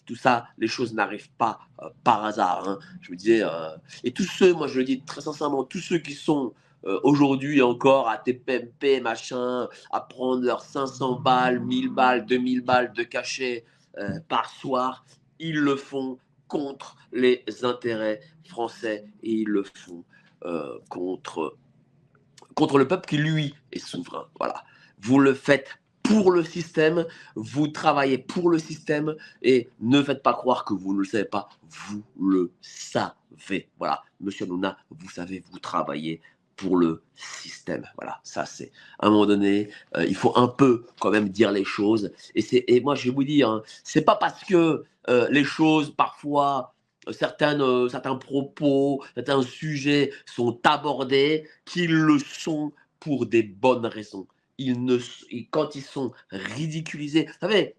tout ça, les choses n'arrivent pas par hasard. Hein. Je me disais, et tous ceux, moi je le dis très sincèrement, tous ceux qui sont aujourd'hui encore à TPMP, machin, à prendre leurs 500 balles, 1000 balles, 2000 balles de cachet par soir, ils le font contre les intérêts français et ils le font contre le peuple qui, lui, est souverain. Voilà. Vous le faites pour le système, vous travaillez pour le système et ne faites pas croire que vous ne le savez pas, vous le savez. Voilà, Monsieur Nouna, vous savez, vous travaillez pour le système. Voilà, ça c'est à un moment donné, il faut un peu quand même dire les choses. Et moi je vais vous dire, hein, c'est pas parce que les choses parfois certains propos, certains sujets sont abordés qu'ils le sont pour des bonnes raisons. Quand ils sont ridiculisés, vous savez,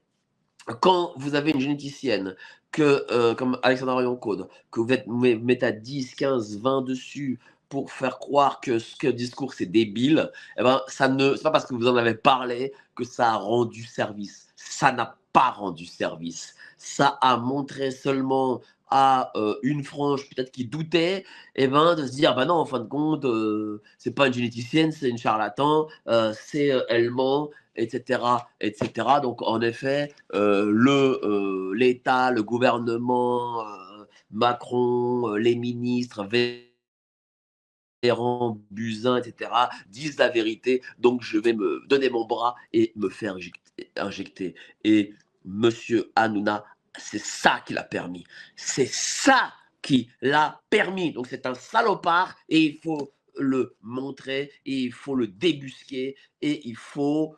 quand vous avez une généticienne comme Alexandra Orion-Code, que vous mettez à 10, 15, 20 dessus pour faire croire que ce discours c'est débile, eh ben, c'est pas parce que vous en avez parlé que ça a rendu service. Ça n'a pas rendu service. Ça a montré seulement à une frange peut-être qui doutait, eh ben, de se dire, bah non, en fin de compte, c'est pas une généticienne, c'est une charlatan, elle ment, etc., etc. Donc, en effet, l'État, le gouvernement, Macron, les ministres, Véran, Buzyn, etc., disent la vérité. Donc, je vais me donner mon bras et me faire injecter. Et Monsieur Hanouna, c'est ça qui l'a permis. C'est ça qui l'a permis. Donc, c'est un salopard et il faut le montrer et il faut le débusquer et il faut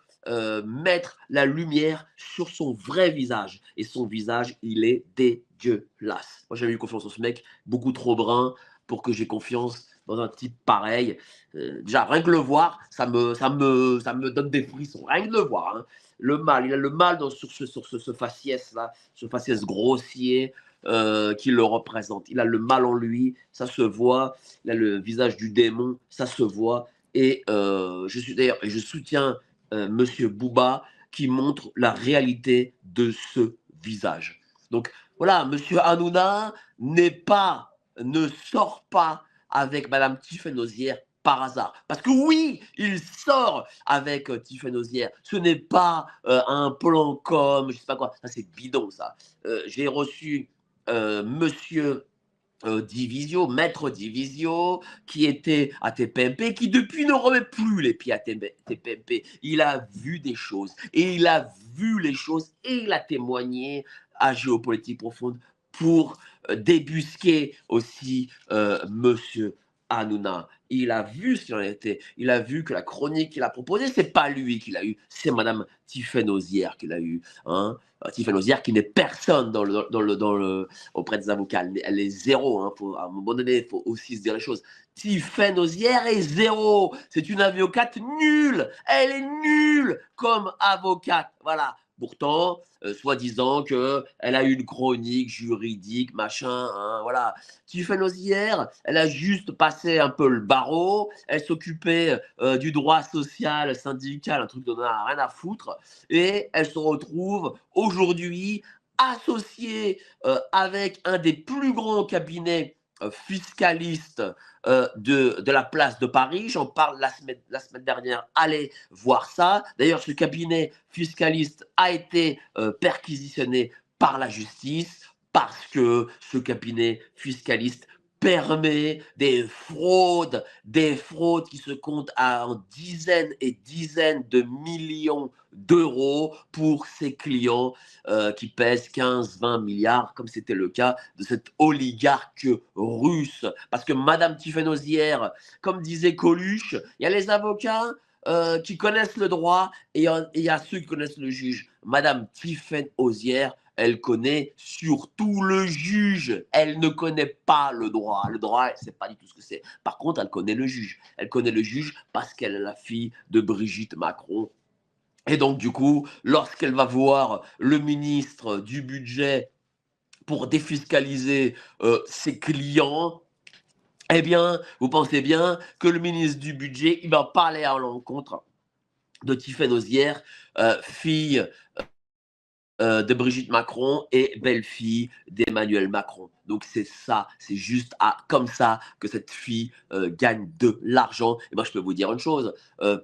mettre la lumière sur son vrai visage. Et son visage, il est dégueulasse. Moi, j'avais eu confiance en ce mec, beaucoup trop brun pour que j'ai confiance dans un type pareil. Déjà, rien que le voir, ça me donne des frissons. Rien que le voir. Hein. Le mal, il a le mal sur ce faciès-là, ce faciès grossier qui le représente. Il a le mal en lui, ça se voit. Il a le visage du démon, ça se voit. Et je soutiens Monsieur Bouba qui montre la réalité de ce visage. Donc voilà, Monsieur Hanouna ne sort pas avec Madame Tiffany par hasard. Parce que oui, il sort avec Tiffany. Ce n'est pas un plan com, je sais pas quoi. Ça, c'est bidon, ça. J'ai reçu Monsieur Divisio, Maître Divisio, qui était à TPMP, qui depuis ne remet plus les pieds à TPMP. Il a vu des choses, et il a vu les choses, et il a témoigné à Géopolitique Profonde pour débusquer aussi Monsieur Hanouna. Il a vu ce qu'il en était. Il a vu que la chronique qu'il a proposée, c'est pas lui qui l'a eu, c'est Madame Tiffany Ozière qui l'a eu. Hein. Tiffany Ozière qui n'est personne auprès des avocats. Elle est zéro. Hein. À un moment donné, il faut aussi se dire les choses. Tiffany Ozière est zéro. C'est une avocate nulle. Elle est nulle comme avocate. Voilà. Pourtant, soi-disant qu'elle a une chronique juridique, machin, hein, voilà. Tiffany Ozière, elle a juste passé un peu le barreau, elle s'occupait du droit social, syndical, un truc dont on n'a rien à foutre, et elle se retrouve aujourd'hui associée avec un des plus grands cabinets fiscalistes de la place de Paris. J'en parle la semaine dernière. Allez voir ça. D'ailleurs, ce cabinet fiscaliste a été perquisitionné par la justice parce que ce cabinet fiscaliste permet des fraudes qui se comptent en dizaines et dizaines de millions d'euros pour ses clients qui pèsent 15-20 milliards, comme c'était le cas de cet oligarque russe. Parce que Madame Tiffany Ozière, comme disait Coluche, il y a les avocats qui connaissent le droit et il y a ceux qui connaissent le juge. Madame Tiffany Ozière, elle connaît surtout le juge. Elle ne connaît pas le droit. Le droit, elle ne sait pas du tout ce que c'est. Par contre, elle connaît le juge. Elle connaît le juge parce qu'elle est la fille de Brigitte Macron. Et donc, du coup, lorsqu'elle va voir le ministre du budget pour défiscaliser ses clients, eh bien, vous pensez bien que le ministre du budget, il va parler à l'encontre de Tiffany Ozière, fille de Brigitte Macron et belle-fille d'Emmanuel Macron. Donc c'est ça, c'est juste comme ça que cette fille gagne de l'argent. Et moi je peux vous dire une chose,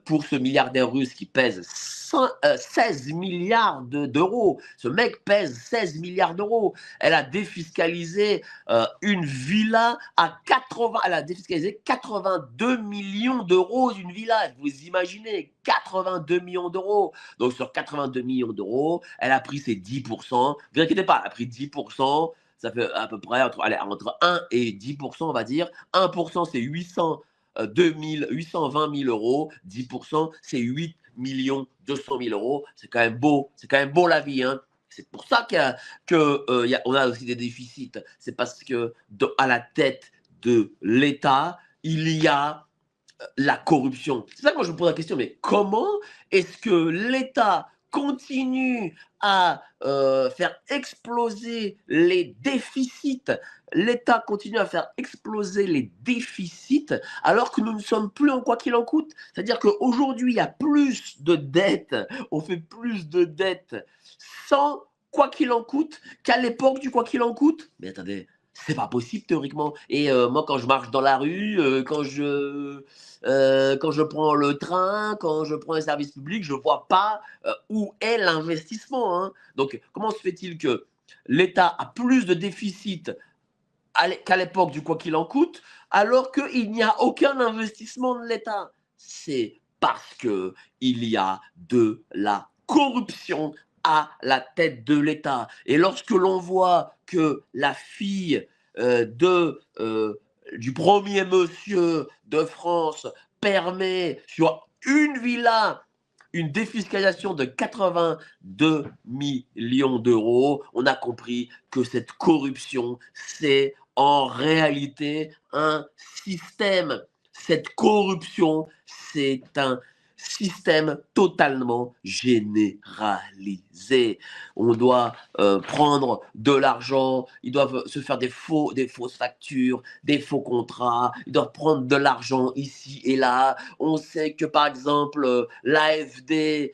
pour ce milliardaire russe qui pèse 16 milliards d'euros, ce mec pèse 16 milliards d'euros, elle a défiscalisé une villa à 80, elle a défiscalisé 82 millions d'euros d'une villa, vous imaginez, 82 millions d'euros. Donc sur 82 millions d'euros, elle a pris ses 10%. Ne vous inquiétez pas, elle a pris 10%. Ça fait à peu près entre 1 et 10%, on va dire. 1%, c'est 820 000 euros. 10%, c'est 8 200 000 euros. C'est quand même beau. C'est quand même beau la vie. Hein. C'est pour ça qu'on a aussi des déficits. C'est parce que à la tête de l'État, il y a la corruption. C'est ça que moi je me pose la question, mais comment est-ce que l'État continue à faire exploser les déficits? L'État continue à faire exploser les déficits alors que nous ne sommes plus en quoi qu'il en coûte. C'est-à-dire qu'aujourd'hui, il y a plus de dettes, on fait plus de dettes sans quoi qu'il en coûte qu'à l'époque du quoi qu'il en coûte. Mais attendez, c'est pas possible théoriquement. Et moi, quand je marche dans la rue, quand je prends le train, quand je prends un service public, je ne vois pas où est l'investissement. Hein. Donc, comment se fait-il que l'État a plus de déficit qu'à l'époque du quoi qu'il en coûte, alors qu'il n'y a aucun investissement de l'État? C'est parce qu'il y a de la corruption à la tête de l'État. Et lorsque l'on voit que la fille du premier monsieur de France permet sur une villa une défiscalisation de 82 millions d'euros, on a compris que cette corruption, c'est en réalité un système. Cette corruption, c'est un système totalement généralisé. On doit prendre de l'argent, ils doivent se faire des fausses factures, des faux contrats, ils doivent prendre de l'argent ici et là. On sait que par exemple, l'AFD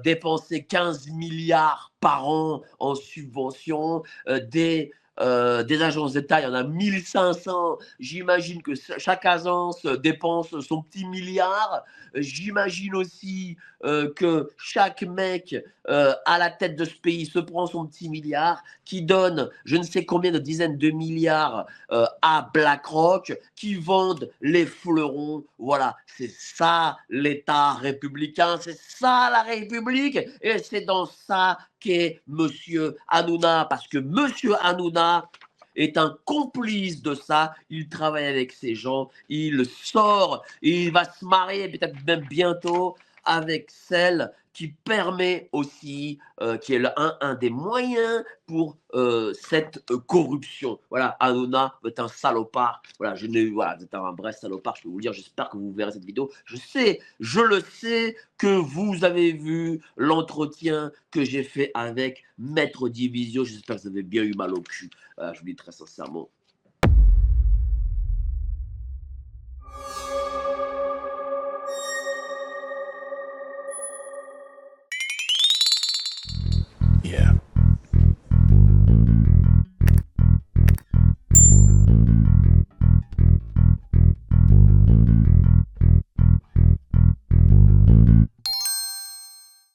dépensait 15 milliards par an en subventions, des agences d'État, il y en a 1500. J'imagine que chaque agence dépense son petit milliard. J'imagine aussi que chaque mec à la tête de ce pays se prend son petit milliard, qui donne je ne sais combien de dizaines de milliards à BlackRock, qui vendent les fleurons. Voilà, c'est ça l'État républicain, c'est ça la République, et c'est dans ça qu'est Monsieur Hanouna, parce que Monsieur Hanouna est un complice de ça, il travaille avec ces gens, il sort, il va se marier peut-être même bientôt avec celle qui permet aussi, qui est un des moyens pour cette corruption. Voilà, Hanouna est un salopard. Voilà, voilà, c'est un vrai salopard, je peux vous le dire. J'espère que vous verrez cette vidéo. Je le sais que vous avez vu l'entretien que j'ai fait avec Maître Division. J'espère que vous avez bien eu mal au cul. Je vous dis très sincèrement. Yeah.